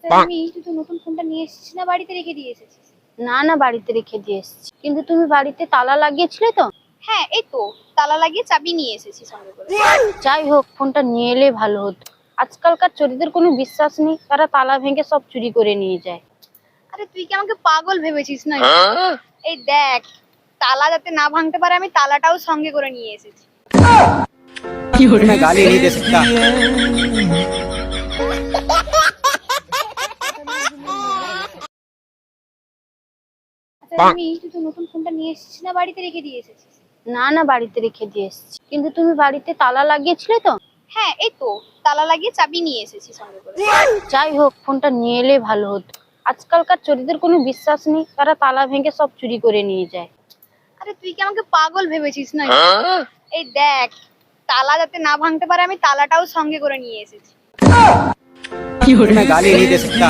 তুই তো নতুন ফোনটা নিয়ে এসেছিস না, বাড়িতে রেখে দিয়ে এসেছিস? না না, বাড়িতে রেখে দিয়ে এসেছি। কিন্তু তুমি বাড়িতে তালা লাগিয়েছিলে তো? হ্যাঁ, এই তো তালা লাগিয়ে চাবি নিয়ে এসেছি সঙ্গে করে। যাই হোক, ফোনটা নিয়ে এলে ভালো হতো। আজকালকার চোরেদের কোনো বিশ্বাস নেই, তারা তালা ভেঙে সব চুরি করে নিয়ে যায়। আরে তুই কি আমাকে পাগল ভেবেছিস না? এই দেখ, তালা যাতে না ভাঙতে পারে আমি তালাটাও সঙ্গে করে নিয়ে এসেছি। मैं गाली नहीं दे सकता। তুই তো নতুন ফোনটা নিয়ে এসেছিস না, বাড়িতে রেখে দিয়ে এসেছিস? না না, বাড়িতে রেখে দিয়ে এসেছি। কিন্তু তুমি বাড়িতে তালা লাগিয়েছিলে তো? হ্যাঁ, এই তো তালা লাগিয়ে চাবি নিয়ে এসেছি সঙ্গে করে। যাই হোক, ফোনটা নিয়ে এলে ভালো হতো। আজকালকার চোরেদের কোনো বিশ্বাস নেই, তারা তালা ভেঙে সব চুরি করে নিয়ে যায়। আরে তুই কি আমাকে পাগল ভেবেছিস না? এই দেখ, তালা যাতে না ভাঙতে পারে আমি তালাটাও সঙ্গে করে নিয়ে এসেছি। मैं गाली नहीं दे सकता।